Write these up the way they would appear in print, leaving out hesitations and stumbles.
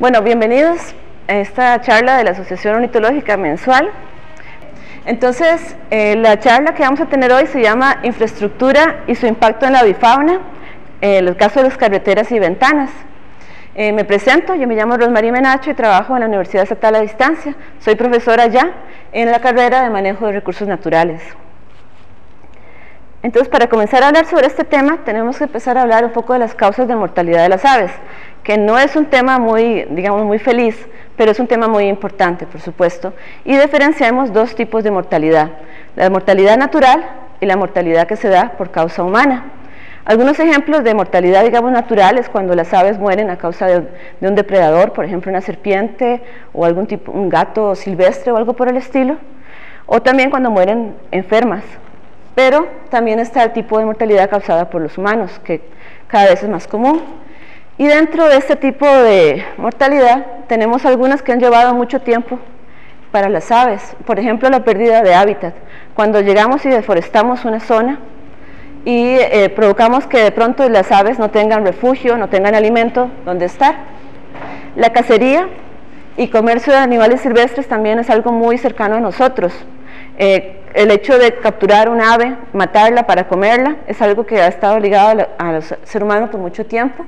Bueno, bienvenidos a esta charla de la Asociación Ornitológica mensual. Entonces, la charla que vamos a tener hoy se llama Infraestructura y su impacto en la avifauna, el caso de las carreteras y ventanas. Me presento, yo me llamo Rosmarie Menacho y trabajo en la Universidad Estatal a Distancia. Soy profesora ya en la carrera de Manejo de Recursos Naturales. Entonces, para comenzar a hablar sobre este tema, tenemos que empezar a hablar un poco de las causas de mortalidad de las aves, que no es un tema muy, digamos, muy feliz, pero es un tema muy importante, por supuesto, y diferenciamos dos tipos de mortalidad: la mortalidad natural y la mortalidad que se da por causa humana. Algunos ejemplos de mortalidad, digamos, natural es cuando las aves mueren a causa de un depredador, por ejemplo, una serpiente o algún tipo, un gato silvestre o algo por el estilo, o también cuando mueren enfermas. Pero también está el tipo de mortalidad causada por los humanos, que cada vez es más común. Y dentro de este tipo de mortalidad tenemos algunas que han llevado mucho tiempo para las aves. Por ejemplo, la pérdida de hábitat. Cuando llegamos y deforestamos una zona y provocamos que de pronto las aves no tengan refugio, no tengan alimento donde estar. La cacería y comercio de animales silvestres también es algo muy cercano a nosotros. El hecho de capturar un ave, matarla para comerla, es algo que ha estado ligado al ser humano por mucho tiempo.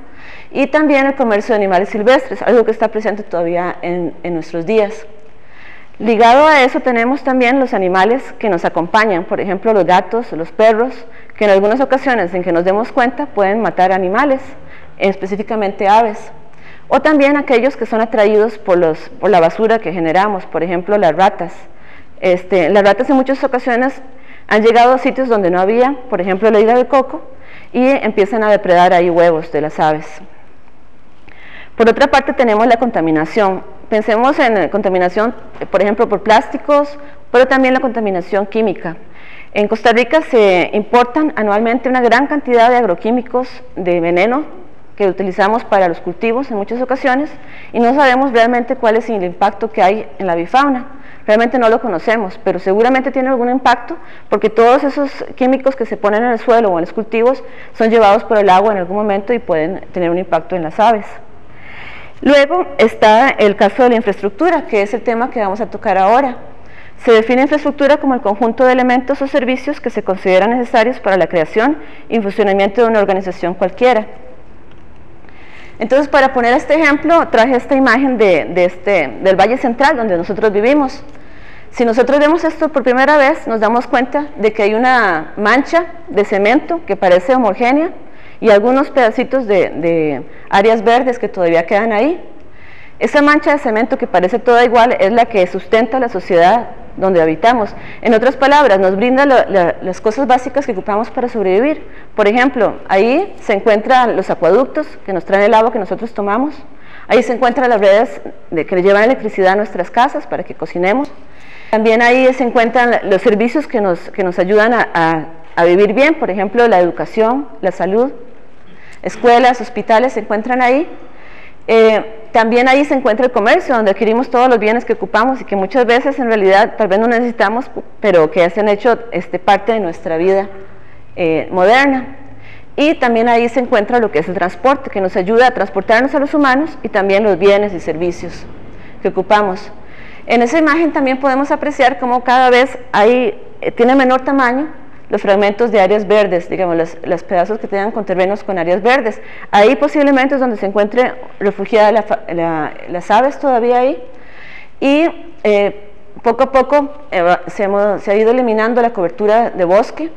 Y también el comercio de animales silvestres, algo que está presente todavía en nuestros días. Ligado a eso tenemos también los animales que nos acompañan, por ejemplo los gatos, los perros, que en algunas ocasiones, sin que nos demos cuenta, pueden matar animales, específicamente aves. O también aquellos que son atraídos por la basura que generamos, por ejemplo las ratas. Las ratas en muchas ocasiones han llegado a sitios donde no había, por ejemplo la isla del Coco, y empiezan a depredar ahí huevos de las aves. Por otra parte tenemos la contaminación. Pensemos en contaminación, por ejemplo, por plásticos, pero también la contaminación química. En Costa Rica se importan anualmente una gran cantidad de agroquímicos de veneno que utilizamos para los cultivos en muchas ocasiones, y no sabemos realmente cuál es el impacto que hay en la avifauna. Realmente no lo conocemos, pero seguramente tiene algún impacto, porque todos esos químicos que se ponen en el suelo o en los cultivos son llevados por el agua en algún momento y pueden tener un impacto en las aves. Luego está el caso de la infraestructura, que es el tema que vamos a tocar ahora. Se define infraestructura como el conjunto de elementos o servicios que se consideran necesarios para la creación y funcionamiento de una organización cualquiera. Entonces, para poner este ejemplo, traje esta imagen del Valle Central, donde nosotros vivimos. Si nosotros vemos esto por primera vez, nos damos cuenta de que hay una mancha de cemento que parece homogénea y algunos pedacitos de áreas verdes que todavía quedan ahí. Esa mancha de cemento que parece toda igual es la que sustenta la sociedad donde habitamos. En otras palabras, nos brinda las cosas básicas que ocupamos para sobrevivir. Por ejemplo, ahí se encuentran los acueductos que nos traen el agua que nosotros tomamos. Ahí se encuentran las redes que llevan electricidad a nuestras casas para que cocinemos. También ahí se encuentran los servicios que nos ayudan a vivir bien, por ejemplo, la educación, la salud, escuelas, hospitales se encuentran ahí. También ahí se encuentra el comercio, donde adquirimos todos los bienes que ocupamos y que muchas veces en realidad tal vez no necesitamos, pero que se han hecho parte de nuestra vida moderna. Y también ahí se encuentra lo que es el transporte, que nos ayuda a transportarnos a los humanos y también los bienes y servicios que ocupamos. En esa imagen también podemos apreciar cómo cada vez tiene menor tamaño los fragmentos de áreas verdes, digamos, los pedazos que tengan con terrenos con áreas verdes. Ahí posiblemente es donde se encuentre refugiada las aves todavía ahí, y poco a poco se ha ido eliminando la cobertura de bosque,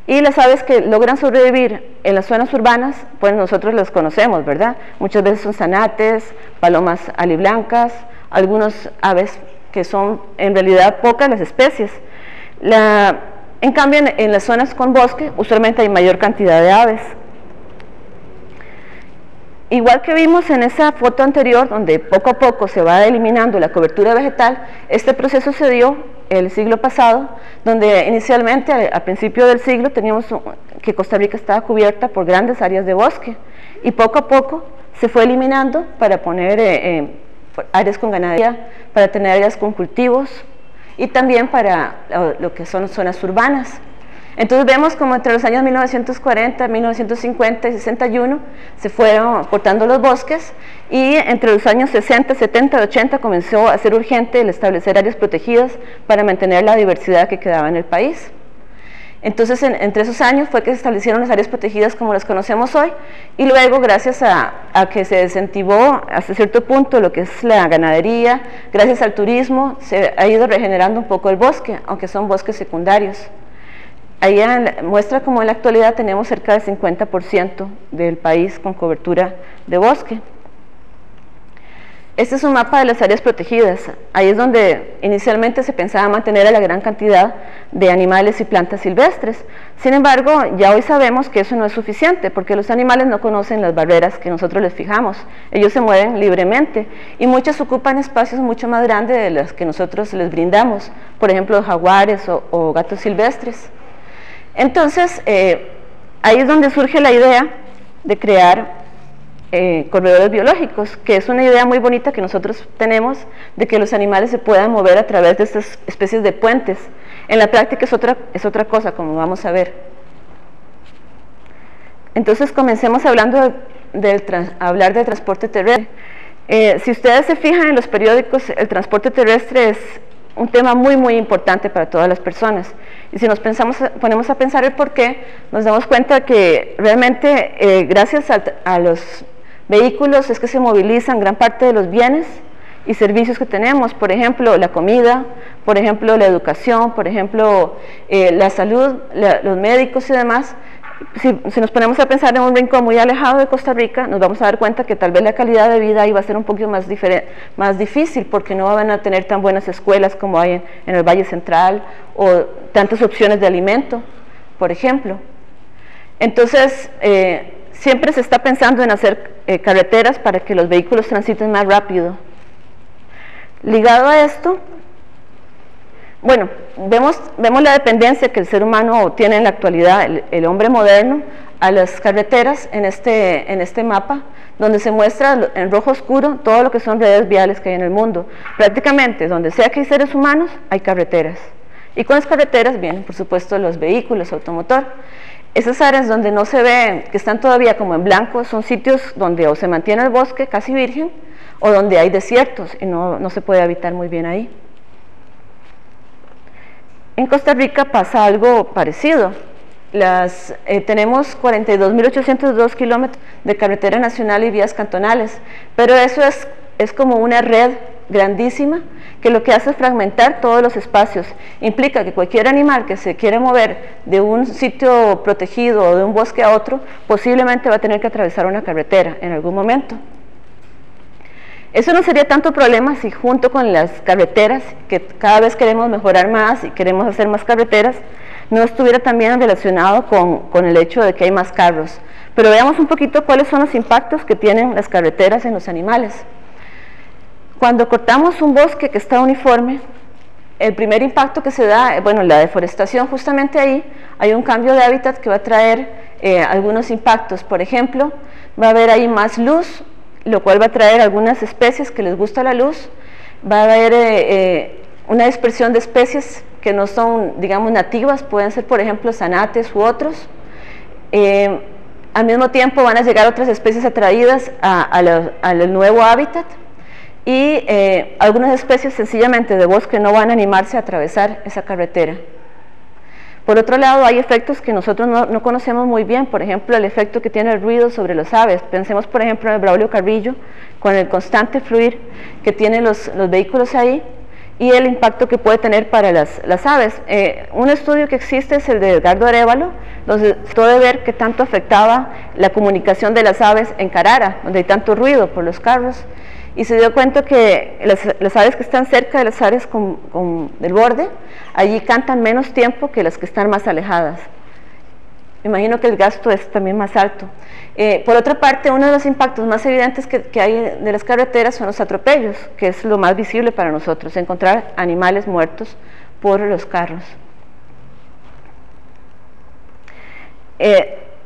y las aves que logran sobrevivir en las zonas urbanas, pues nosotros las conocemos, ¿verdad? Muchas veces son zanates, palomas aliblancas, algunas aves que son en realidad pocas las especies. En cambio, en las zonas con bosque, usualmente hay mayor cantidad de aves. Igual que vimos en esa foto anterior, donde poco a poco se va eliminando la cobertura vegetal, este proceso se dio el siglo pasado, donde inicialmente, al principio del siglo, teníamos que Costa Rica estaba cubierta por grandes áreas de bosque, y poco a poco se fue eliminando para poner áreas con ganadería, para tener áreas con cultivos, y también para lo que son zonas urbanas. Entonces vemos como entre los años 1940, 1950 y 61 se fueron cortando los bosques, y entre los años 60, 70 y 80 comenzó a ser urgente el establecer áreas protegidas para mantener la diversidad que quedaba en el país. Entonces, entre esos años fue que se establecieron las áreas protegidas como las conocemos hoy, y luego, gracias a que se desincentivó hasta cierto punto lo que es la ganadería, gracias al turismo, se ha ido regenerando un poco el bosque, aunque son bosques secundarios. Ahí muestra como en la actualidad tenemos cerca del 50% del país con cobertura de bosque. Este es un mapa de las áreas protegidas. Ahí es donde inicialmente se pensaba mantener a la gran cantidad de animales y plantas silvestres. Sin embargo, ya hoy sabemos que eso no es suficiente, porque los animales no conocen las barreras que nosotros les fijamos. Ellos se mueven libremente, y muchos ocupan espacios mucho más grandes de los que nosotros les brindamos, por ejemplo, jaguares o gatos silvestres. Entonces, ahí es donde surge la idea de crear corredores biológicos, que es una idea muy bonita que nosotros tenemos, de que los animales se puedan mover a través de estas especies de puentes. En la práctica es otra cosa, como vamos a ver. Entonces comencemos hablando hablar del transporte terrestre. Si ustedes se fijan en los periódicos, el transporte terrestre es un tema muy muy importante para todas las personas, y si nos ponemos a pensar el por qué, nos damos cuenta que realmente gracias a los vehículos es que se movilizan gran parte de los bienes y servicios que tenemos, por ejemplo la comida, por ejemplo la educación, por ejemplo la salud, los médicos y demás. Si nos ponemos a pensar en un rincón muy alejado de Costa Rica, nos vamos a dar cuenta que tal vez la calidad de vida ahí va a ser un poquito más difícil, porque no van a tener tan buenas escuelas como hay en el Valle Central, o tantas opciones de alimento, por ejemplo. Entonces, siempre se está pensando en hacer carreteras para que los vehículos transiten más rápido. Ligado a esto, bueno, vemos la dependencia que el ser humano tiene en la actualidad, el hombre moderno, a las carreteras en este mapa, donde se muestra en rojo oscuro todo lo que son redes viales que hay en el mundo. Prácticamente, donde sea que hay seres humanos, hay carreteras. Y con las carreteras vienen, por supuesto, los vehículos, automotor. Esas áreas donde no se ve, que están todavía como en blanco, son sitios donde o se mantiene el bosque casi virgen, o donde hay desiertos y no se puede habitar muy bien ahí. En Costa Rica pasa algo parecido. Tenemos 42.802 kilómetros de carretera nacional y vías cantonales, pero eso es como una red grandísima que lo que hace es fragmentar todos los espacios. Implica que cualquier animal que se quiera mover de un sitio protegido o de un bosque a otro, posiblemente va a tener que atravesar una carretera en algún momento. Eso no sería tanto problema si junto con las carreteras, que cada vez queremos mejorar más y queremos hacer más carreteras, no estuviera también relacionado con el hecho de que hay más carros. Pero veamos un poquito cuáles son los impactos que tienen las carreteras en los animales. Cuando cortamos un bosque que está uniforme, el primer impacto que se da, bueno, la deforestación, justamente ahí hay un cambio de hábitat que va a traer algunos impactos. Por ejemplo, va a haber ahí más luz, lo cual va a traer algunas especies que les gusta la luz. Va a haber una dispersión de especies que no son, digamos, nativas, pueden ser, por ejemplo, zanates u otros. Al mismo tiempo van a llegar otras especies atraídas al nuevo hábitat, y algunas especies sencillamente de bosque no van a animarse a atravesar esa carretera. Por otro lado, hay efectos que nosotros no conocemos muy bien, por ejemplo, el efecto que tiene el ruido sobre las aves. Pensemos, por ejemplo, en el Braulio Carrillo, con el constante fluir que tienen los vehículos ahí, y el impacto que puede tener para las aves. Un estudio que existe es el de Edgardo Arévalo, donde se puede ver qué tanto afectaba la comunicación de las aves en Carara, donde hay tanto ruido por los carros, y se dio cuenta que las aves que están cerca de las áreas del borde, allí cantan menos tiempo que las que están más alejadas. Me imagino que el gasto es también más alto. Por otra parte, uno de los impactos más evidentes que hay de las carreteras son los atropellos, que es lo más visible para nosotros, encontrar animales muertos por los carros.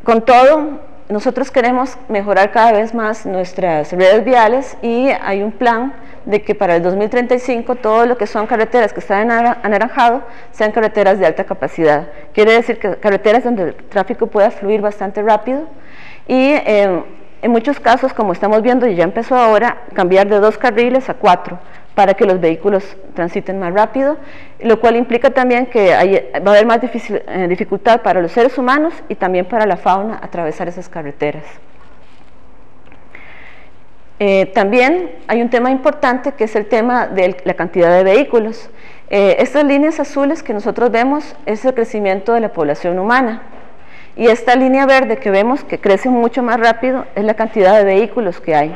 Con todo, nosotros queremos mejorar cada vez más nuestras redes viales, y hay un plan de que para el 2035 todo lo que son carreteras que están en anaranjado sean carreteras de alta capacidad. Quiere decir que carreteras donde el tráfico pueda fluir bastante rápido y en muchos casos, como estamos viendo y ya empezó ahora, cambiar de 2 carriles a 4 para que los vehículos transiten más rápido, lo cual implica también que va a haber más dificultad para los seres humanos y también para la fauna atravesar esas carreteras. También hay un tema importante que es el tema de la cantidad de vehículos. Estas líneas azules que nosotros vemos es el crecimiento de la población humana, y esta línea verde que vemos que crece mucho más rápido es la cantidad de vehículos que hay.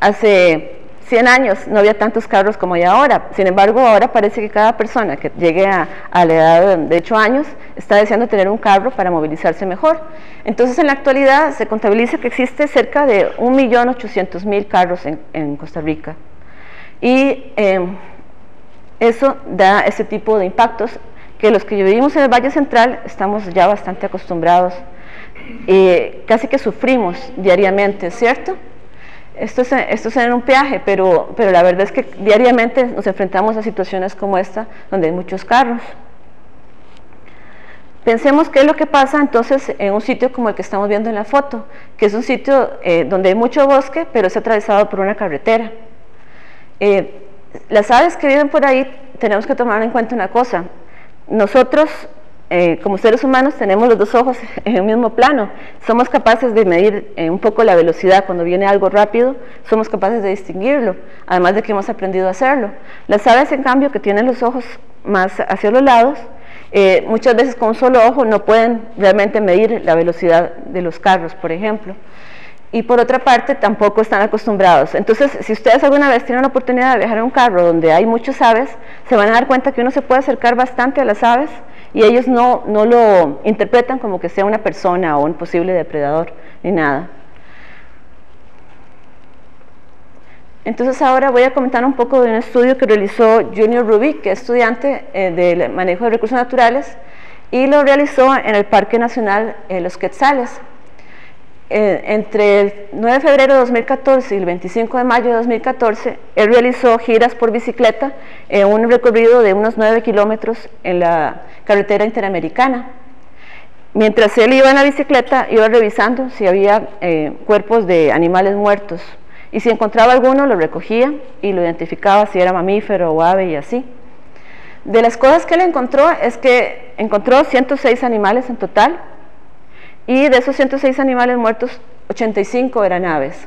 Hace 100 años no había tantos carros como hay ahora, sin embargo ahora parece que cada persona que llegue a la edad de 8 años está deseando tener un carro para movilizarse mejor. Entonces en la actualidad se contabiliza que existe cerca de 1.800.000 carros en Costa Rica, y eso da ese tipo de impactos que los que vivimos en el Valle Central estamos ya bastante acostumbrados, casi que sufrimos diariamente, ¿cierto? Esto es en un peaje, pero la verdad es que diariamente nos enfrentamos a situaciones como esta, donde hay muchos carros. Pensemos qué es lo que pasa entonces en un sitio como el que estamos viendo en la foto, que es un sitio donde hay mucho bosque, pero es atravesado por una carretera. Las aves que viven por ahí, tenemos que tomar en cuenta una cosa. Nosotros, como seres humanos, tenemos los 2 ojos en el mismo plano. Somos capaces de medir un poco la velocidad. Cuando viene algo rápido, somos capaces de distinguirlo, además de que hemos aprendido a hacerlo. Las aves, en cambio, que tienen los ojos más hacia los lados, muchas veces con un solo ojo no pueden realmente medir la velocidad de los carros, por ejemplo. Y por otra parte, tampoco están acostumbrados. Entonces, si ustedes alguna vez tienen la oportunidad de viajar en un carro donde hay muchas aves, se van a dar cuenta que uno se puede acercar bastante a las aves y ellos no lo interpretan como que sea una persona o un posible depredador, ni nada. Entonces ahora voy a comentar un poco de un estudio que realizó Junior Rubik, que es estudiante de manejo de recursos naturales, y lo realizó en el Parque Nacional Los Quetzales. Entre el 9 de febrero de 2014 y el 25 de mayo de 2014, él realizó giras por bicicleta en un recorrido de unos 9 kilómetros en la carretera interamericana. Mientras él iba en la bicicleta, iba revisando si había cuerpos de animales muertos, y si encontraba alguno lo recogía y lo identificaba si era mamífero o ave y así. De las cosas que él encontró es que encontró 106 animales en total, y de esos 106 animales muertos, 85 eran aves.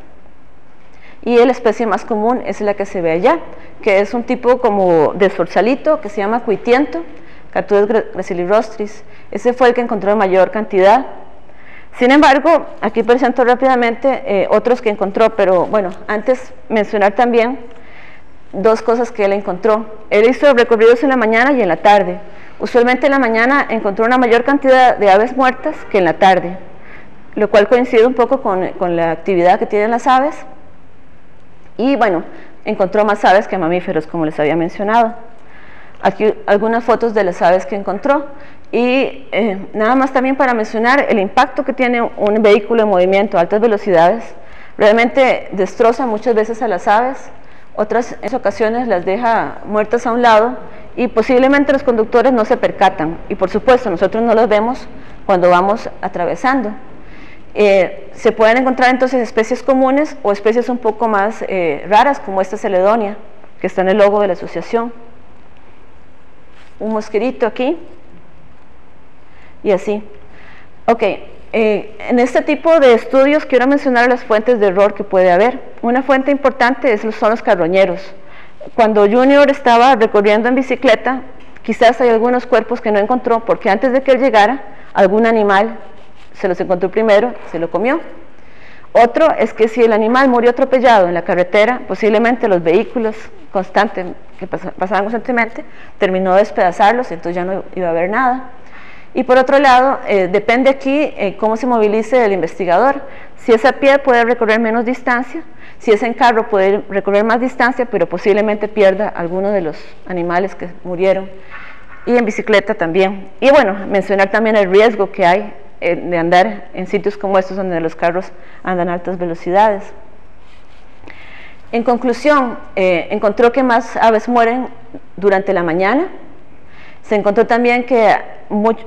Y la especie más común es la que se ve allá, que es un tipo como de zorzalito que se llama cuitiento, Catudes gracilirostris. Ese fue el que encontró en mayor cantidad. Sin embargo, aquí presento rápidamente otros que encontró, pero bueno, antes mencionar también 2 cosas que él encontró. Él hizo recorridos en la mañana y en la tarde. Usualmente en la mañana encontró una mayor cantidad de aves muertas que en la tarde, lo cual coincide un poco con la actividad que tienen las aves. Y bueno, encontró más aves que mamíferos, como les había mencionado. Aquí algunas fotos de las aves que encontró. Y nada más también para mencionar el impacto que tiene un vehículo en movimiento a altas velocidades. Realmente destroza muchas veces a las aves, otras en ocasiones las deja muertas a un lado, y posiblemente los conductores no se percatan, y por supuesto nosotros no los vemos cuando vamos atravesando. Se pueden encontrar entonces especies comunes o especies un poco más raras, como esta celedonia que está en el logo de la asociación, un mosquerito aquí y así. En este tipo de estudios quiero mencionar las fuentes de error que puede haber. Una fuente importante son los carroñeros. Cuando Junior estaba recorriendo en bicicleta, quizás hay algunos cuerpos que no encontró porque antes de que él llegara, algún animal se los encontró primero, se lo comió. Otro es que si el animal murió atropellado en la carretera, posiblemente los vehículos que pasaban constantemente terminó de despedazarlos y entonces ya no iba a haber nada. Y por otro lado, depende aquí cómo se movilice el investigador. Si es a pie puede recorrer menos distancia, si es en carro puede recorrer más distancia, pero posiblemente pierda alguno de los animales que murieron, y en bicicleta también. Y bueno, mencionar también el riesgo que hay de andar en sitios como estos donde los carros andan a altas velocidades. En conclusión, encontró que más aves mueren durante la mañana. Se encontró también que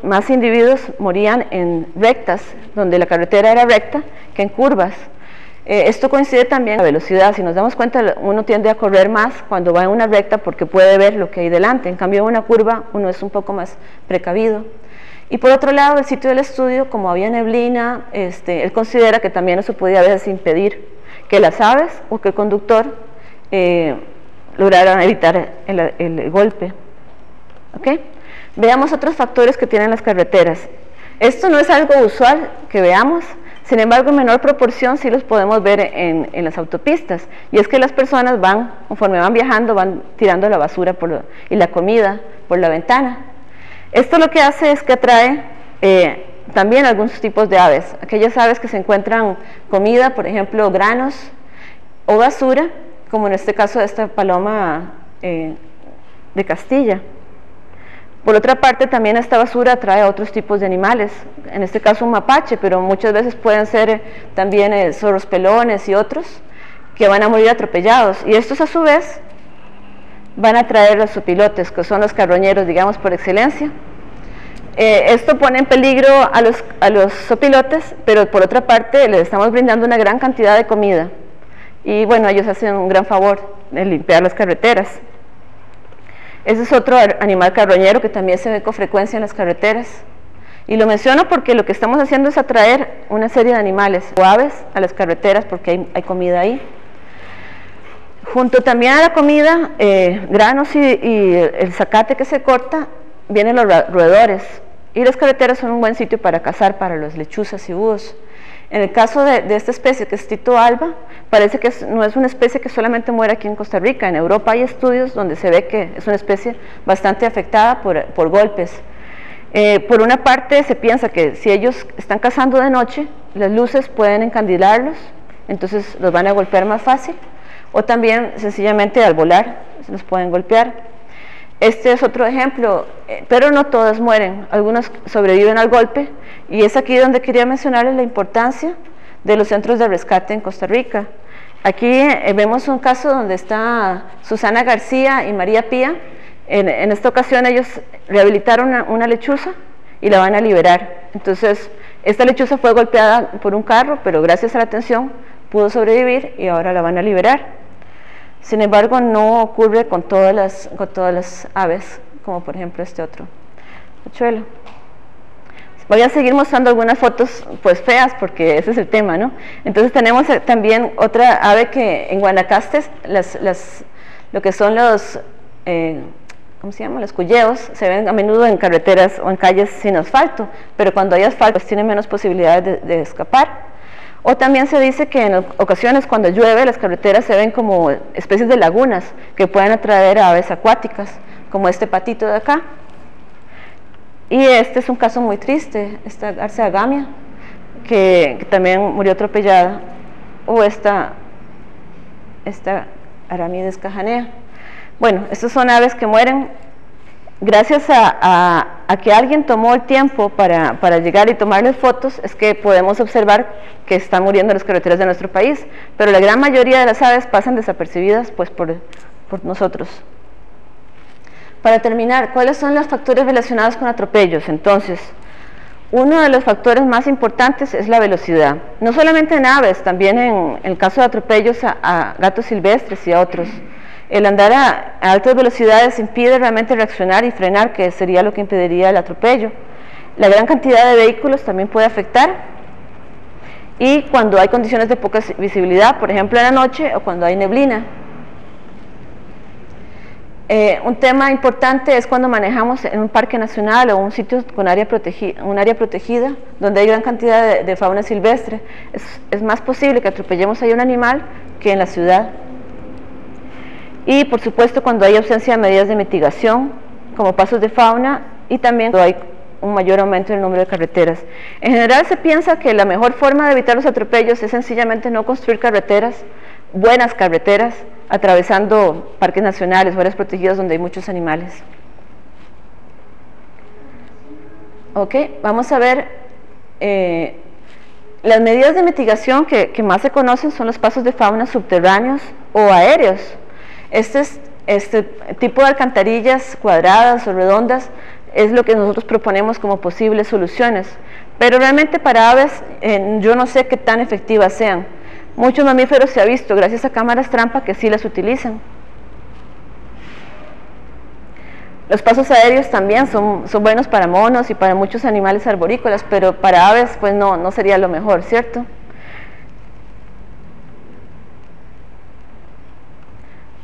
más individuos morían en rectas, donde la carretera era recta, que en curvas. Esto coincide también con la velocidad. Si nos damos cuenta, uno tiende a correr más cuando va en una recta porque puede ver lo que hay delante. En cambio, en una curva uno es un poco más precavido. Y por otro lado, el sitio del estudio, como había neblina, él considera que también eso podía a veces impedir que las aves o que el conductor lograran evitar el golpe. ¿Okay? Veamos otros factores que tienen las carreteras. Esto no es algo usual que veamos, sin embargo, en menor proporción sí los podemos ver en las autopistas, y es que las personas conforme van viajando, van tirando la basura y la comida por la ventana. Esto lo que hace es que atrae también algunos tipos de aves, aquellas aves que se encuentran comida, por ejemplo, granos o basura, como en este caso de esta paloma de Castilla. Por otra parte, también esta basura atrae a otros tipos de animales, en este caso un mapache, pero muchas veces pueden ser también zorros pelones y otros que van a morir atropellados, y estos a su vez van a traer los zopilotes, que son los carroñeros, digamos, por excelencia. Esto pone en peligro a los zopilotes, pero por otra parte les estamos brindando una gran cantidad de comida, y bueno, ellos hacen un gran favor de limpiar las carreteras. Ese es otro animal carroñero que también se ve con frecuencia en las carreteras, y lo menciono porque lo que estamos haciendo es atraer una serie de animales o aves a las carreteras porque hay comida ahí. Junto también a la comida, granos y el zacate que se corta, vienen los roedores, y las carreteras son un buen sitio para cazar para los lechuzas y búhos. En el caso de esta especie, que es Tito alba, parece que no es una especie que solamente muere aquí en Costa Rica. En Europa hay estudios donde se ve que es una especie bastante afectada por golpes. Por una parte, se piensa que si ellos están cazando de noche, las luces pueden encandilarlos, entonces los van a golpear más fácil, o también sencillamente al volar los pueden golpear. Este es otro ejemplo, pero no todas mueren, algunos sobreviven al golpe, y es aquí donde quería mencionarles la importancia de los centros de rescate en Costa Rica. Aquí vemos un caso donde está Susana García y María Pía. En esta ocasión ellos rehabilitaron una lechuza y la van a liberar. Entonces, esta lechuza fue golpeada por un carro, pero gracias a la atención pudo sobrevivir y ahora la van a liberar. Sin embargo, no ocurre con todas las aves, como por ejemplo este otro tachuelo. Voy a seguir mostrando algunas fotos pues feas, porque ese es el tema, ¿no? Entonces tenemos también otra ave que en Guanacaste, lo que son los, ¿cómo se llama? Los cuyeos, se ven a menudo en carreteras o en calles sin asfalto, pero cuando hay asfalto pues tienen menos posibilidades de escapar. O también se dice que en ocasiones cuando llueve las carreteras se ven como especies de lagunas que pueden atraer a aves acuáticas, como este patito de acá. Y este es un caso muy triste, esta garza agamia, que también murió atropellada, o esta Aramides cajanea. Bueno, estas son aves que mueren gracias a que alguien tomó el tiempo para llegar y tomarles fotos. Es que podemos observar que están muriendo en las carreteras de nuestro país, pero la gran mayoría de las aves pasan desapercibidas pues por nosotros. Para terminar, ¿cuáles son los factores relacionados con atropellos? Entonces, uno de los factores más importantes es la velocidad, no solamente en aves, también en el caso de atropellos a gatos silvestres y a otros. El andar a altas velocidades impide realmente reaccionar y frenar, que sería lo que impediría el atropello. La gran cantidad de vehículos también puede afectar, y cuando hay condiciones de poca visibilidad, por ejemplo en la noche o cuando hay neblina. Un tema importante es cuando manejamos en un parque nacional o un sitio con un área protegida donde hay gran cantidad de fauna silvestre. Es más posible que atropellemos ahí un animal que en la ciudad. Y por supuesto cuando hay ausencia de medidas de mitigación como pasos de fauna, y también cuando hay un mayor aumento en el número de carreteras. En general se piensa que la mejor forma de evitar los atropellos es sencillamente no construir carreteras, buenas carreteras, atravesando parques nacionales o áreas protegidas donde hay muchos animales. Ok, vamos a ver las medidas de mitigación que más se conocen son los pasos de fauna subterráneos o aéreos. Este tipo de alcantarillas cuadradas o redondas es lo que nosotros proponemos como posibles soluciones, pero realmente para aves yo no sé qué tan efectivas sean. Muchos mamíferos se ha visto gracias a cámaras trampa que sí las utilizan. Los pasos aéreos también son buenos para monos y para muchos animales arborícolas, pero para aves pues no sería lo mejor, ¿cierto?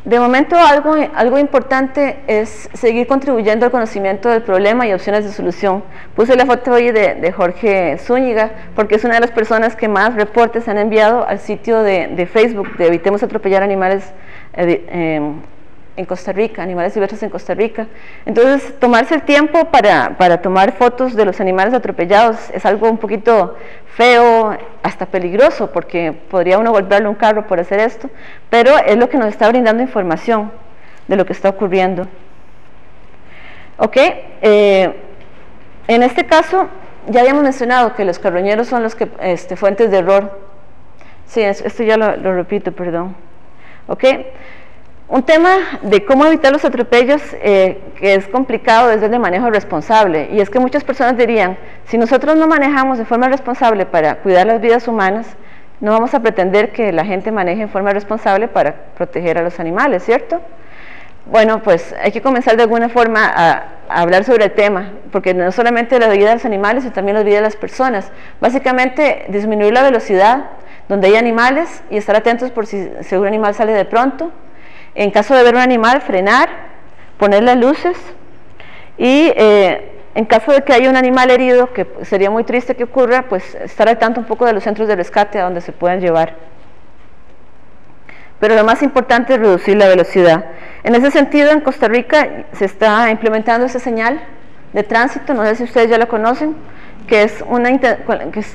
De momento algo importante es seguir contribuyendo al conocimiento del problema y opciones de solución. Puse la foto hoy de Jorge Zúñiga porque es una de las personas que más reportes han enviado al sitio de Facebook de Evitemos Atropellar Animales en Costa Rica, animales diversos en Costa Rica. Entonces, tomarse el tiempo para tomar fotos de los animales atropellados es algo un poquito feo, hasta peligroso, porque podría uno golpearle un carro por hacer esto, pero es lo que nos está brindando información de lo que está ocurriendo. Ok, en este caso, ya habíamos mencionado que los carroñeros son los que fuentes de error. Sí, esto ya lo repito, perdón. Ok. Un tema de cómo evitar los atropellos que es complicado es el de manejo responsable, y es que muchas personas dirían, si nosotros no manejamos de forma responsable para cuidar las vidas humanas, no vamos a pretender que la gente maneje en forma responsable para proteger a los animales, ¿cierto? Bueno, pues hay que comenzar de alguna forma a hablar sobre el tema, porque no solamente la vida de los animales, sino también la vida de las personas. Básicamente, disminuir la velocidad donde hay animales y estar atentos por si un animal sale de pronto. En caso de ver un animal, frenar, ponerle luces, y en caso de que haya un animal herido, que sería muy triste que ocurra, pues estar al tanto un poco de los centros de rescate a donde se pueden llevar. Pero lo más importante es reducir la velocidad. En ese sentido, en Costa Rica se está implementando esa señal de tránsito, no sé si ustedes ya la conocen, que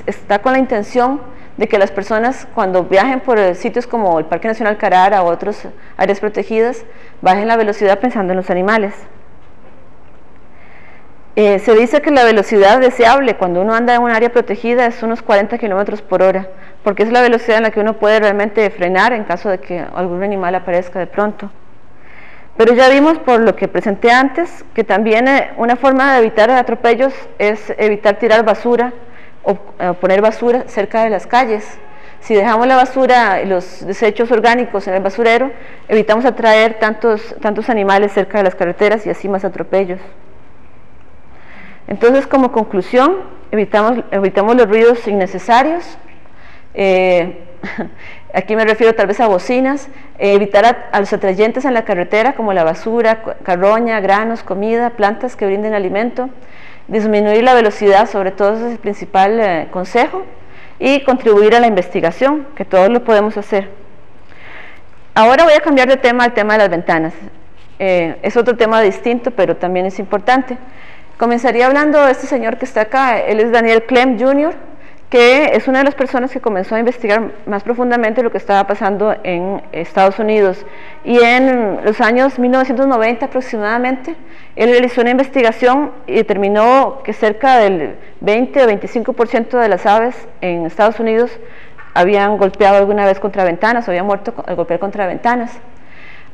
está con la intención de que las personas, cuando viajen por sitios como el Parque Nacional Carara o otras áreas protegidas, bajen la velocidad pensando en los animales. Se dice que la velocidad deseable cuando uno anda en un área protegida es unos 40 km por hora, porque es la velocidad en la que uno puede realmente frenar en caso de que algún animal aparezca de pronto. Pero ya vimos por lo que presenté antes, que también una forma de evitar atropellos es evitar tirar basura, o poner basura cerca de las calles. Si dejamos la basura y los desechos orgánicos en el basurero, evitamos atraer tantos animales cerca de las carreteras y así más atropellos. Entonces, como conclusión, evitamos los ruidos innecesarios. Aquí me refiero tal vez a bocinas, evitar a los atrayentes en la carretera como la basura, carroña, granos, comida, plantas que brinden alimento. Disminuir la velocidad, sobre todo ese es el principal consejo, y contribuir a la investigación, que todos lo podemos hacer. Ahora voy a cambiar de tema al tema de las ventanas. Es otro tema distinto, pero también es importante. Comenzaría hablando de este señor que está acá. Él es Daniel Clem Jr., que es una de las personas que comenzó a investigar más profundamente lo que estaba pasando en Estados Unidos, y en los años 1990 aproximadamente, él realizó una investigación y determinó que cerca del 20 o 25% de las aves en Estados Unidos habían golpeado alguna vez contra ventanas, o habían muerto al golpear contra ventanas.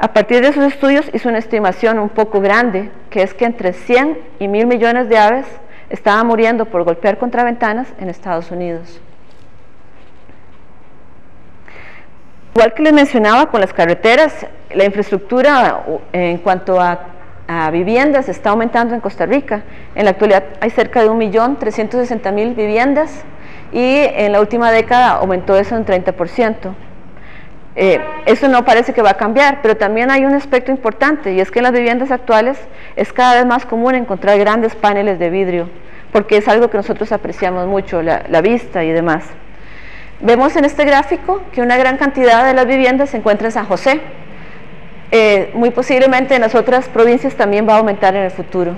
A partir de esos estudios hizo una estimación un poco grande, que es que entre 100 y 1000 millones de aves estaban muriendo por golpear contra ventanas en Estados Unidos. Igual que les mencionaba con las carreteras, la infraestructura en cuanto a viviendas está aumentando en Costa Rica. En la actualidad hay cerca de 1.360.000 viviendas, y en la última década aumentó eso en 30%. Eso no parece que va a cambiar, pero también hay un aspecto importante, y es que en las viviendas actuales es cada vez más común encontrar grandes paneles de vidrio, porque es algo que nosotros apreciamos mucho, la vista y demás. Vemos en este gráfico que una gran cantidad de las viviendas se encuentra en San José. Muy posiblemente en las otras provincias también va a aumentar en el futuro.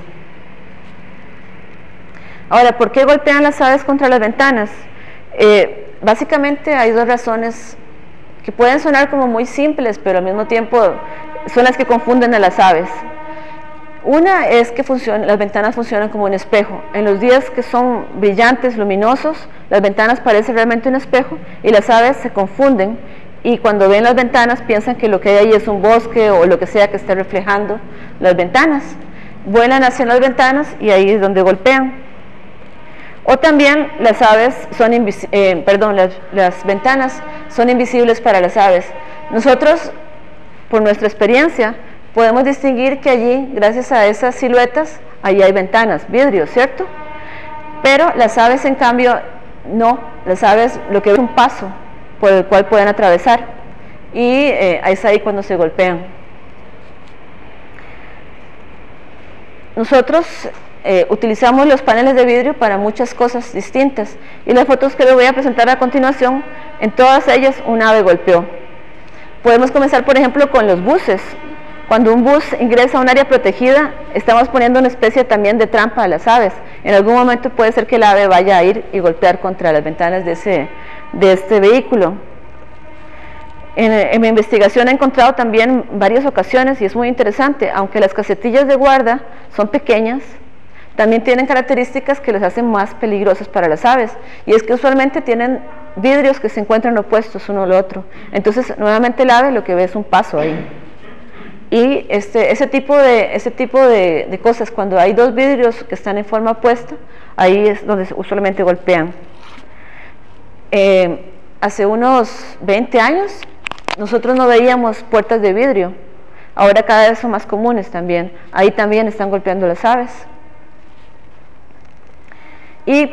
Ahora, ¿por qué golpean las aves contra las ventanas? Básicamente hay dos razones que pueden sonar como muy simples, pero al mismo tiempo son las que confunden a las aves. Una es que las ventanas funcionan como un espejo. En los días que son brillantes, luminosos, las ventanas parecen realmente un espejo, y las aves se confunden y cuando ven las ventanas piensan que lo que hay ahí es un bosque o lo que sea que esté reflejando las ventanas. Vuelan hacia las ventanas y ahí es donde golpean. O también las aves son las ventanas son invisibles para las aves. Nosotros, por nuestra experiencia, podemos distinguir que allí, gracias a esas siluetas, allí hay ventanas, vidrios, ¿cierto? Pero las aves, en cambio, no. Las aves lo que ven es un paso por el cual pueden atravesar, y es ahí cuando se golpean. Nosotros utilizamos los paneles de vidrio para muchas cosas distintas, y las fotos que les voy a presentar a continuación, en todas ellas un ave golpeó. Podemos comenzar, por ejemplo, con los buses. Cuando un bus ingresa a un área protegida, estamos poniendo una especie también de trampa a las aves. En algún momento puede ser que el ave vaya a ir y golpear contra las ventanas de este vehículo. En mi investigación he encontrado también varias ocasiones, y es muy interesante, aunque las casetillas de guarda son pequeñas, también tienen características que les hacen más peligrosas para las aves, y es que usualmente tienen vidrios que se encuentran opuestos uno al otro. Entonces, nuevamente el ave lo que ve es un paso ahí. Y ese tipo de cosas, cuando hay dos vidrios que están en forma opuesta, ahí es donde usualmente golpean. Hace unos 20 años nosotros no veíamos puertas de vidrio, ahora cada vez son más comunes también. Ahí también están golpeando las aves. Y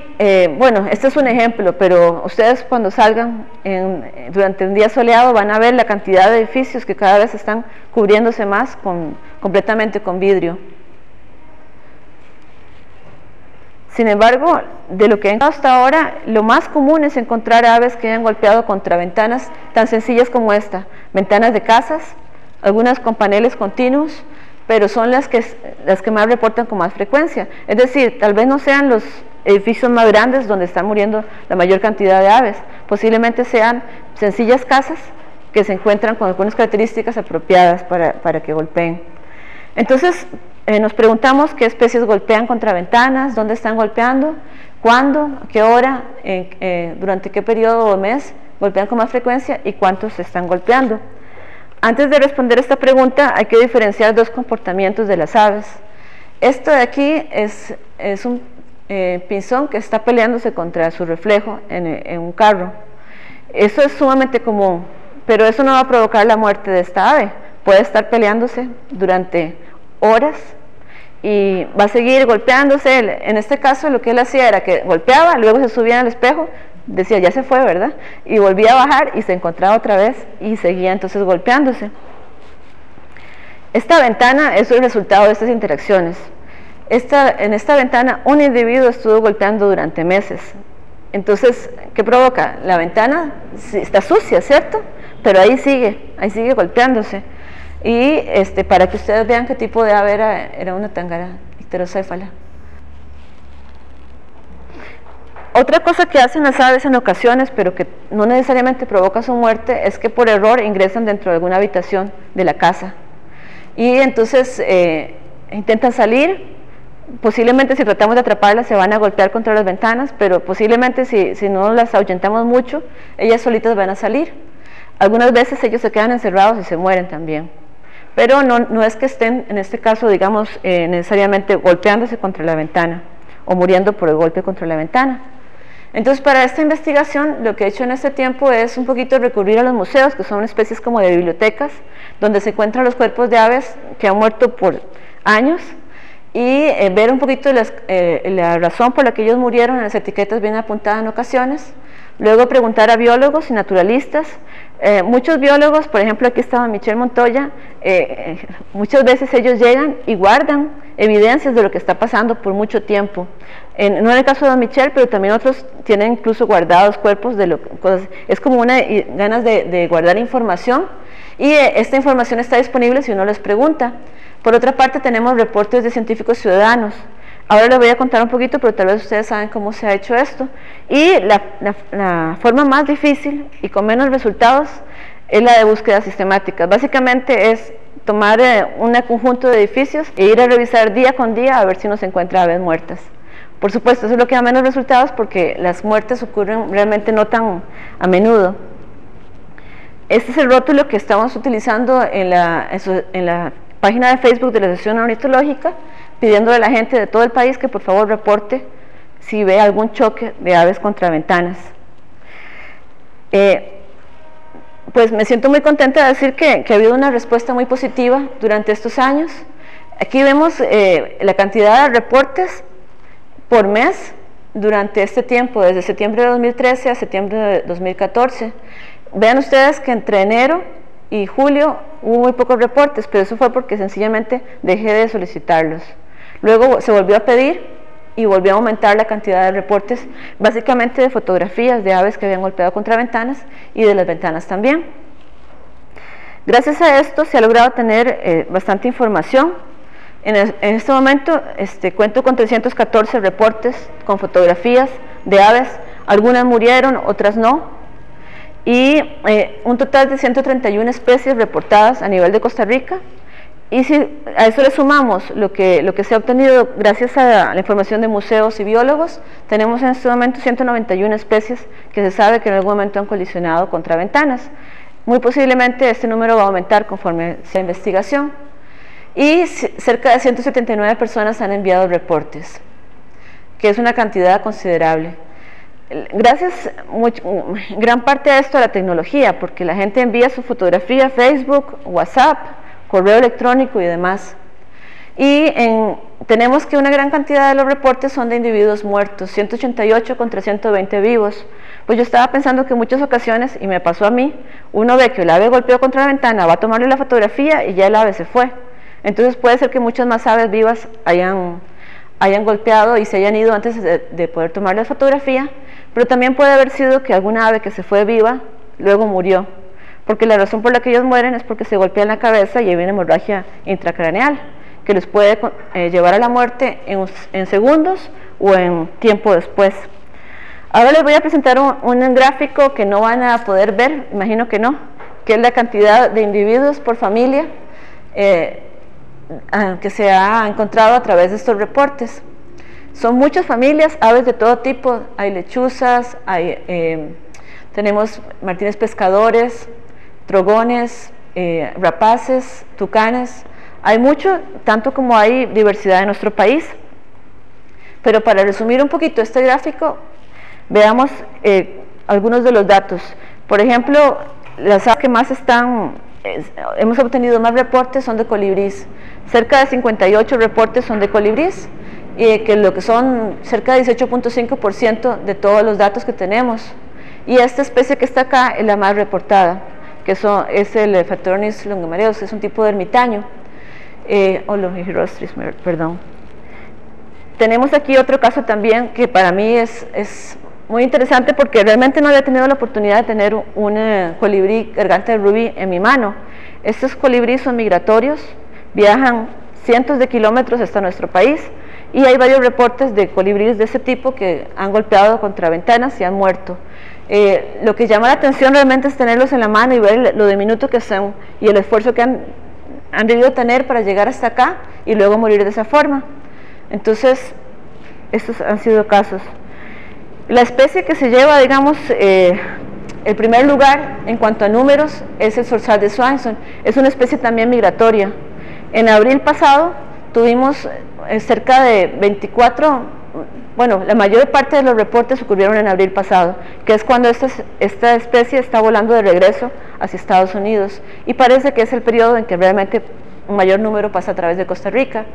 bueno, este es un ejemplo, pero ustedes cuando salgan durante un día soleado van a ver la cantidad de edificios que cada vez están cubriéndose más completamente con vidrio. Sin embargo, de lo que he encontrado hasta ahora, lo más común es encontrar aves que hayan golpeado contra ventanas tan sencillas como esta, ventanas de casas, algunas con paneles continuos, pero son las que más reportan con más frecuencia. Es decir, tal vez no sean los edificios más grandes donde están muriendo la mayor cantidad de aves, posiblemente sean sencillas casas que se encuentran con algunas características apropiadas para que golpeen. Entonces nos preguntamos qué especies golpean contra ventanas, dónde están golpeando, cuándo, a qué hora, durante qué periodo o mes golpean con más frecuencia y cuántos se están golpeando. Antes de responder esta pregunta hay que diferenciar dos comportamientos de las aves. Esto de aquí es un pinzón que está peleándose contra su reflejo en un carro. Eso es sumamente común, pero eso no va a provocar la muerte de esta ave. Puede estar peleándose durante horas y va a seguir golpeándose. En este caso lo que él hacía era que golpeaba, luego se subía al espejo, decía ya se fue, ¿verdad? Y volvía a bajar y se encontraba otra vez y seguía entonces golpeándose. Esta ventana es el resultado de estas interacciones. En esta ventana un individuo estuvo golpeando durante meses. Entonces, ¿qué provoca? La ventana está sucia, ¿cierto? Pero ahí sigue golpeándose. Y para que ustedes vean qué tipo de ave era una tangara icterocéfala. Otra cosa que hacen las aves en ocasiones, pero que no necesariamente provoca su muerte, es que por error ingresan dentro de alguna habitación de la casa. Y entonces intentan salir. Posiblemente si tratamos de atraparlas se van a golpear contra las ventanas, pero posiblemente si no las ahuyentamos mucho, ellas solitas van a salir. Algunas veces ellos se quedan encerrados y se mueren también. Pero no es que estén, en este caso, digamos, necesariamente golpeándose contra la ventana o muriendo por el golpe contra la ventana. Entonces, para esta investigación, lo que he hecho en este tiempo es un poquito recurrir a los museos, que son especies como de bibliotecas, donde se encuentran los cuerpos de aves que han muerto por años, y ver un poquito la razón por la que ellos murieron. En las etiquetas viene apuntada en ocasiones. Luego preguntar a biólogos y naturalistas. Muchos biólogos, por ejemplo aquí estaba Michelle Montoya, muchas veces ellos llegan y guardan evidencias de lo que está pasando por mucho tiempo. No en el caso de Michelle, pero también otros tienen incluso guardados cuerpos de cosas. Es como ganas de guardar información, y esta información está disponible si uno les pregunta. Por otra parte, tenemos reportes de científicos ciudadanos. Ahora les voy a contar un poquito, pero tal vez ustedes saben cómo se ha hecho esto. Y la forma más difícil y con menos resultados es la de búsqueda sistemática. Básicamente es tomar un conjunto de edificios e ir a revisar día con día a ver si uno se encuentra aves muertas. Por supuesto, eso es lo que da menos resultados porque las muertes ocurren realmente no tan a menudo. Este es el rótulo que estamos utilizando en la página de Facebook de la Asociación Ornitológica, pidiéndole a la gente de todo el país que por favor reporte si ve algún choque de aves contra ventanas. Pues me siento muy contenta de decir que ha habido una respuesta muy positiva durante estos años. Aquí vemos la cantidad de reportes por mes durante este tiempo, desde septiembre de 2013 a septiembre de 2014. Vean ustedes que entre enero y julio hubo muy pocos reportes, pero eso fue porque sencillamente dejé de solicitarlos. Luego se volvió a pedir y volvió a aumentar la cantidad de reportes, básicamente de fotografías de aves que habían golpeado contra ventanas y de las ventanas también. Gracias a esto se ha logrado tener bastante información. En este momento cuento con 314 reportes con fotografías de aves, algunas murieron, otras no, y un total de 131 especies reportadas a nivel de Costa Rica. Y si a eso le sumamos lo que se ha obtenido gracias a la información de museos y biólogos, tenemos en este momento 191 especies que se sabe que en algún momento han colisionado contra ventanas. Muy posiblemente este número va a aumentar conforme sea investigación. Y cerca de 179 personas han enviado reportes, que es una cantidad considerable. Gracias gran parte de esto a la tecnología, porque la gente envía su fotografía a Facebook, WhatsApp, correo electrónico y demás. Y tenemos que una gran cantidad de los reportes son de individuos muertos, 188 contra 120 vivos. Pues yo estaba pensando que en muchas ocasiones, y me pasó a mí, uno ve que el ave golpeó contra la ventana, va a tomarle la fotografía y ya el ave se fue. Entonces puede ser que muchas más aves vivas hayan golpeado y se hayan ido antes de poder tomar la fotografía, pero también puede haber sido que alguna ave que se fue viva luego murió, porque la razón por la que ellos mueren es porque se golpean la cabeza y hay una hemorragia intracraneal que les puede llevar a la muerte en segundos o en tiempo después. Ahora les voy a presentar un gráfico que no van a poder ver, imagino que no, que es la cantidad de individuos por familia que se ha encontrado a través de estos reportes. Son muchas familias, aves de todo tipo, hay lechuzas, tenemos martines pescadores, trogones, rapaces, tucanes, hay mucho, tanto como hay diversidad en nuestro país. Pero para resumir un poquito este gráfico, veamos algunos de los datos. Por ejemplo, las aves que más hemos obtenido más reportes son de colibrís. Cerca de 58 reportes son de colibrís, que lo que son cerca de 18.5% de todos los datos que tenemos. Y esta especie que está acá es la más reportada, que es el Factornis longimareus, es un tipo de ermitaño, o Longirostris, perdón. Tenemos aquí otro caso también que para mí es muy interesante porque realmente no había tenido la oportunidad de tener un colibrí garganta de rubí en mi mano. Estos colibríes son migratorios, viajan cientos de kilómetros hasta nuestro país y hay varios reportes de colibríes de ese tipo que han golpeado contra ventanas y han muerto. Lo que llama la atención realmente es tenerlos en la mano y ver lo diminuto que son y el esfuerzo que han debido tener para llegar hasta acá y luego morir de esa forma. Entonces, estos han sido casos. La especie que se lleva, digamos, el primer lugar en cuanto a números es el zorzal de Swanson. Es una especie también migratoria. En abril pasado tuvimos cerca de 24, bueno, la mayor parte de los reportes ocurrieron en abril pasado, que es cuando esta especie está volando de regreso hacia Estados Unidos, y parece que es el periodo en que realmente un mayor número pasa a través de Costa Rica.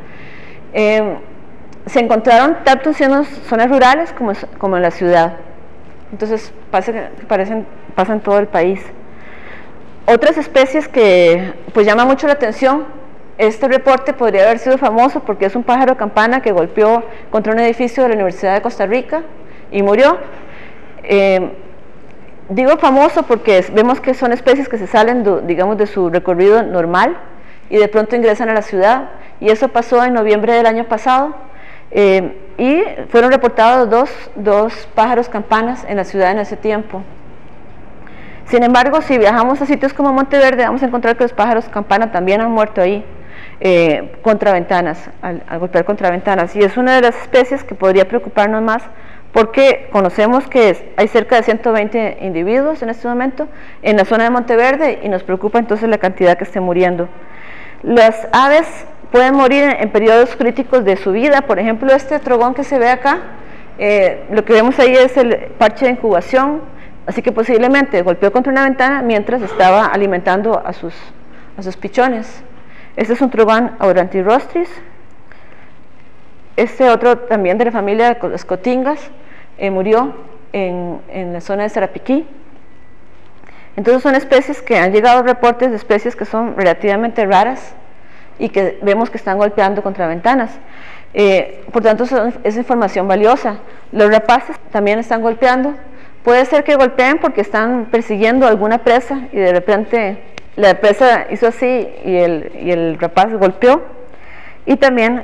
Se encontraron tanto en zonas rurales como en la ciudad, entonces pasa en todo el país. Otras especies que pues llama mucho la atención, este reporte podría haber sido famoso porque es un pájaro campana que golpeó contra un edificio de la Universidad de Costa Rica y murió. Digo famoso porque vemos que son especies que se salen, digamos, de su recorrido normal y de pronto ingresan a la ciudad, y eso pasó en noviembre del año pasado. Y fueron reportados dos pájaros campanas en la ciudad en ese tiempo. Sin embargo, si viajamos a sitios como Monteverde, vamos a encontrar que los pájaros campana también han muerto ahí contra ventanas, al golpear contra ventanas, y es una de las especies que podría preocuparnos más porque conocemos que hay cerca de 120 individuos en este momento en la zona de Monteverde y nos preocupa entonces la cantidad que esté muriendo. Las aves pueden morir en periodos críticos de su vida. Por ejemplo, este trogón que se ve acá, lo que vemos ahí es el parche de incubación, así que posiblemente golpeó contra una ventana mientras estaba alimentando a sus pichones. Este es un trogón aurantirostris. Este otro también de la familia de las cotingas murió en la zona de Sarapiquí. Entonces son especies que han llegado reportes de especies que son relativamente raras y que vemos que están golpeando contra ventanas. Por tanto, es información valiosa. Los rapaces también están golpeando. Puede ser que golpeen porque están persiguiendo alguna presa y de repente la presa hizo así y el rapaz golpeó. Y también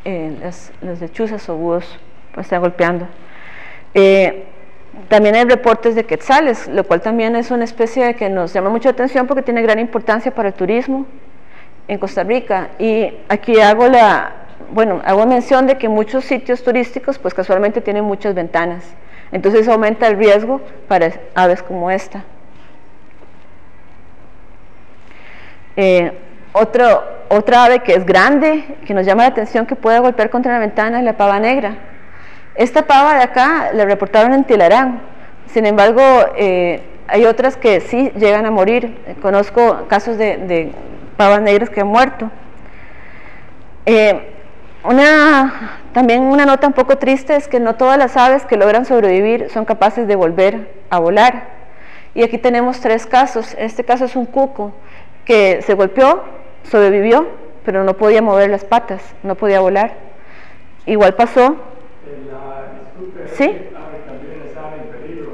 las lechuzas o búhos pues, están golpeando. También hay reportes de quetzales, lo cual también es una especie que nos llama mucha atención porque tiene gran importancia para el turismo en Costa Rica. Y aquí hago mención de que muchos sitios turísticos pues casualmente tienen muchas ventanas, entonces aumenta el riesgo para aves como esta. Otra ave que es grande, que nos llama la atención que puede golpear contra la ventana, es la pava negra. Esta pava de acá la reportaron en Tilarán, sin embargo hay otras que sí llegan a morir. Conozco casos de pavas negras que han muerto. También una nota un poco triste es que no todas las aves que logran sobrevivir son capaces de volver a volar. Y aquí tenemos 3 casos. Este caso es un cuco que se golpeó, sobrevivió, pero no podía mover las patas, no podía volar. Igual pasó. ¿Sí? También es ave en peligro.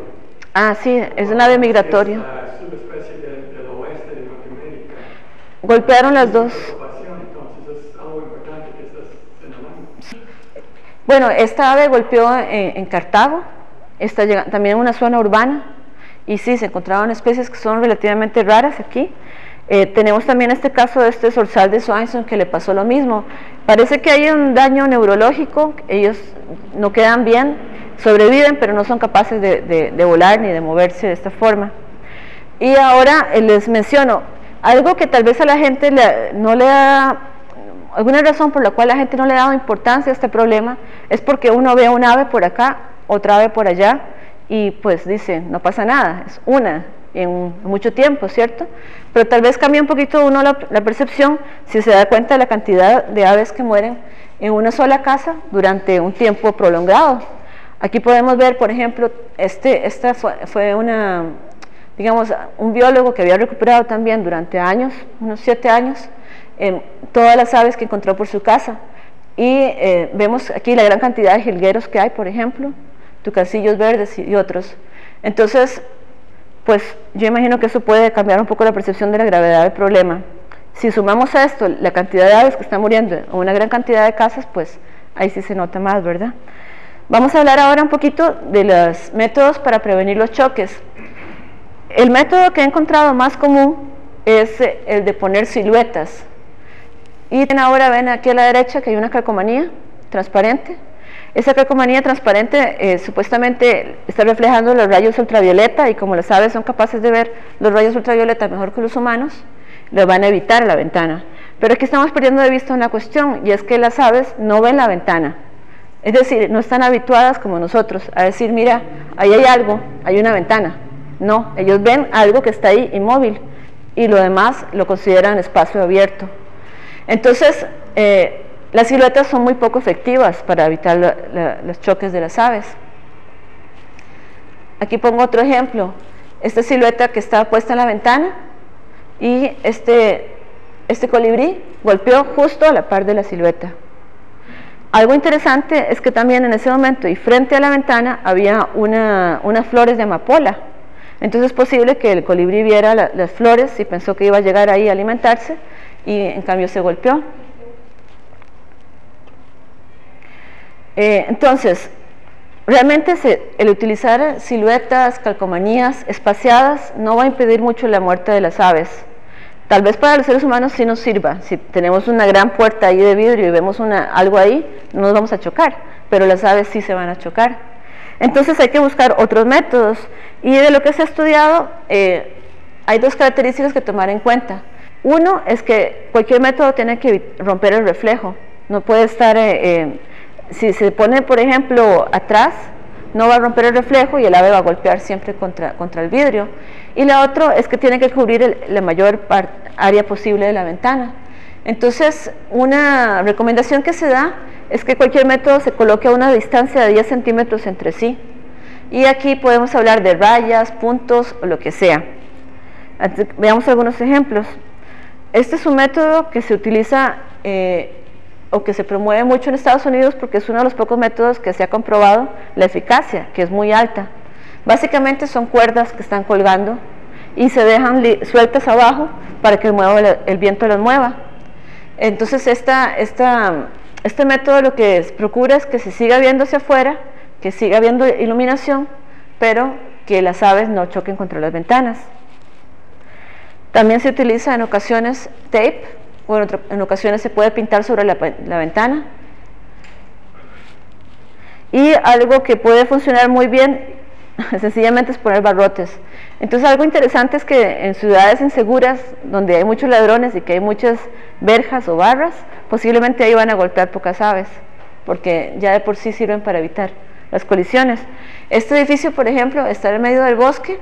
Ah, sí, es una ave migratoria. Es la subespecie del oeste de Norteamérica. Golpearon las dos. Entonces es algo importante que estás señalando. Bueno, esta ave golpeó en Cartago, también en una zona urbana, y sí, se encontraron especies que son relativamente raras aquí. Tenemos también este caso de este zorzal de Swainson que le pasó lo mismo. Parece que hay un daño neurológico, ellos no quedan bien, sobreviven, pero no son capaces de volar ni de moverse de esta forma. Y ahora les menciono algo que tal vez a la gente no le da, alguna razón por la cual la gente no le ha dado importancia a este problema, es porque uno ve una ave por acá, otra ave por allá, y pues dice, no pasa nada, es una en mucho tiempo, ¿cierto? Pero tal vez cambia un poquito uno la percepción si se da cuenta de la cantidad de aves que mueren en una sola casa durante un tiempo prolongado. Aquí podemos ver, por ejemplo, esta fue un biólogo que había recuperado también durante años, unos 7 años, todas las aves que encontró por su casa. Y vemos aquí la gran cantidad de jilgueros que hay, por ejemplo, tucancillos verdes y otros. Entonces, pues yo imagino que eso puede cambiar un poco la percepción de la gravedad del problema. Si sumamos a esto la cantidad de aves que están muriendo o una gran cantidad de casas, pues ahí sí se nota más, ¿verdad? Vamos a hablar ahora un poquito de los métodos para prevenir los choques. El método que he encontrado más común es el de poner siluetas. Y ahora ven aquí a la derecha que hay una calcomanía transparente. Esa calcomanía transparente supuestamente está reflejando los rayos ultravioleta, y como las aves son capaces de ver los rayos ultravioleta mejor que los humanos, lo van a evitar a la ventana. Pero aquí estamos perdiendo de vista una cuestión, y es que las aves no ven la ventana. Es decir, no están habituadas como nosotros a decir, mira, ahí hay algo, hay una ventana. No, ellos ven algo que está ahí inmóvil y lo demás lo consideran espacio abierto. Entonces, las siluetas son muy poco efectivas para evitar los choques de las aves. Aquí pongo otro ejemplo. Esta silueta que está puesta en la ventana, y este colibrí golpeó justo a la par de la silueta. Algo interesante es que también en ese momento y frente a la ventana había unas flores de amapola. Entonces es posible que el colibrí viera las flores y pensó que iba a llegar ahí a alimentarse, y en cambio se golpeó. Entonces, realmente el utilizar siluetas, calcomanías espaciadas no va a impedir mucho la muerte de las aves. Tal vez para los seres humanos sí nos sirva. Si tenemos una gran puerta ahí de vidrio y vemos algo ahí, no nos vamos a chocar. pero las aves sí se van a chocar. Entonces hay que buscar otros métodos, y de lo que se ha estudiado hay dos características que tomar en cuenta. Uno es que cualquier método tiene que romper el reflejo, no puede estar, si se pone por ejemplo atrás, no va a romper el reflejo y el ave va a golpear siempre contra el vidrio. Y la otra es que tiene que cubrir la mayor área posible de la ventana. Entonces, una recomendación que se da es que cualquier método se coloque a una distancia de 10 centímetros entre sí. Y aquí podemos hablar de rayas, puntos o lo que sea. Veamos algunos ejemplos. Este es un método que se utiliza o que se promueve mucho en Estados Unidos porque es uno de los pocos métodos que se ha comprobado la eficacia, que es muy alta. Básicamente son cuerdas que están colgando y se dejan sueltas abajo para que el viento las mueva. Entonces este método lo que procura es que se siga viendo hacia afuera, que siga habiendo iluminación, pero que las aves no choquen contra las ventanas. También se utiliza en ocasiones tape, o en ocasiones se puede pintar sobre la ventana. Y algo que puede funcionar muy bien, sencillamente es poner barrotes. Entonces algo interesante es que en ciudades inseguras, donde hay muchos ladrones y que hay muchas verjas o barras, posiblemente ahí van a golpear pocas aves, porque ya de por sí sirven para evitar las colisiones. Este edificio, por ejemplo, está en medio del bosque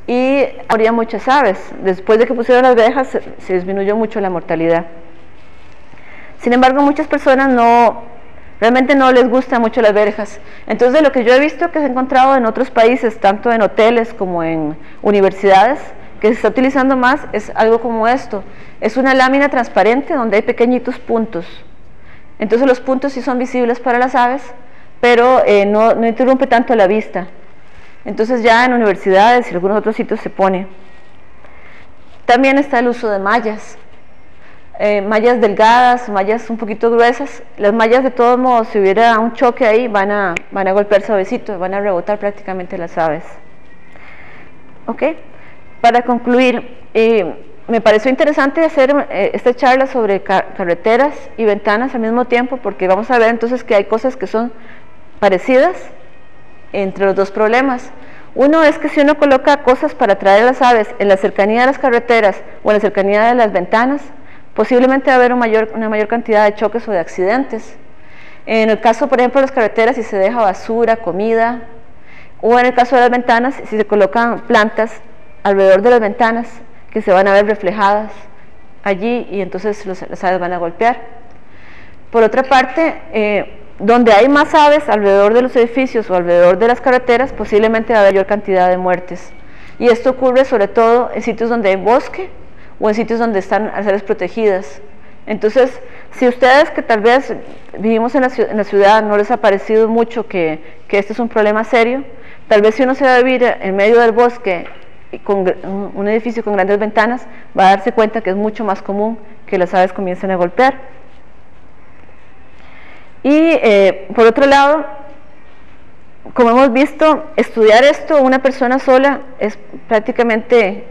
y habría muchas aves. Después de que pusieron las verjas se disminuyó mucho la mortalidad. Sin embargo, muchas personas realmente no les gustan mucho las verjas. Entonces, de lo que yo he visto que se ha encontrado en otros países, tanto en hoteles como en universidades, que se está utilizando más, es algo como esto. Es una lámina transparente donde hay pequeñitos puntos. Entonces los puntos sí son visibles para las aves, pero no interrumpe tanto la vista. Entonces ya en universidades y algunos otros sitios se pone. También está el uso de mallas. Mallas delgadas, mallas un poquito gruesas. Las mallas, de todos modos, si hubiera un choque ahí, van a golpear suavecito, van a rebotar prácticamente las aves. ¿Ok? Para concluir, me pareció interesante hacer esta charla sobre carreteras y ventanas al mismo tiempo, porque vamos a ver entonces que hay cosas que son parecidas entre los dos problemas. Uno es que si uno coloca cosas para atraer a las aves en la cercanía de las carreteras o en la cercanía de las ventanas, posiblemente va a haber una mayor cantidad de choques o de accidentes. En el caso, por ejemplo, de las carreteras, si se deja basura, comida, o en el caso de las ventanas, si se colocan plantas alrededor de las ventanas que se van a ver reflejadas allí y entonces las aves van a golpear. Por otra parte, donde hay más aves alrededor de los edificios o alrededor de las carreteras, posiblemente va a haber mayor cantidad de muertes. Y esto ocurre sobre todo en sitios donde hay bosque o en sitios donde están las áreas protegidas. Entonces, si ustedes que tal vez vivimos en la ciudad no les ha parecido mucho que este es un problema serio, tal vez si uno se va a vivir en medio del bosque con un edificio con grandes ventanas, va a darse cuenta que es mucho más común que las aves comiencen a golpear. Y por otro lado, como hemos visto, estudiar esto una persona sola es prácticamente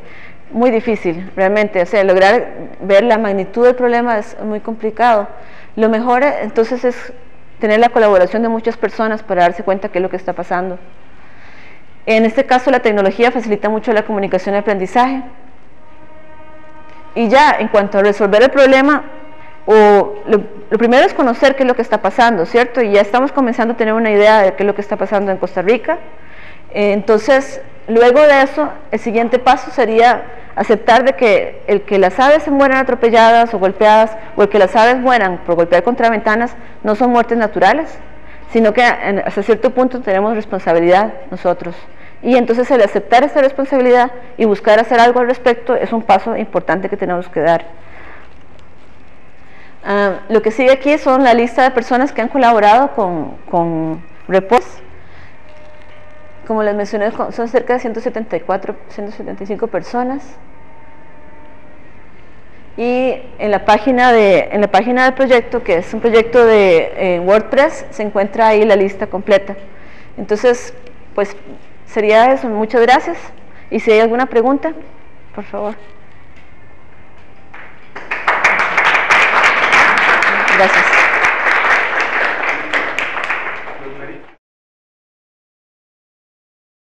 muy difícil, realmente. O sea, lograr ver la magnitud del problema es muy complicado. Lo mejor entonces es tener la colaboración de muchas personas para darse cuenta qué es lo que está pasando. En este caso, la tecnología facilita mucho la comunicación y aprendizaje. Y ya, en cuanto a resolver el problema, lo primero es conocer qué es lo que está pasando, ¿cierto? Y ya estamos comenzando a tener una idea de qué es lo que está pasando en Costa Rica. Entonces, luego de eso, el siguiente paso sería aceptar de que el que las aves se mueran atropelladas o golpeadas, o el que las aves mueran por golpear contra ventanas, no son muertes naturales, sino que hasta cierto punto tenemos responsabilidad nosotros. Y entonces el aceptar esta responsabilidad y buscar hacer algo al respecto es un paso importante que tenemos que dar. Lo que sigue aquí son la lista de personas que han colaborado con Repos. Como les mencioné, son cerca de 175 personas. Y en la página del proyecto, que es un proyecto de WordPress, se encuentra ahí la lista completa. Entonces, pues sería eso. Muchas gracias. Y si hay alguna pregunta, por favor. Gracias. Ready?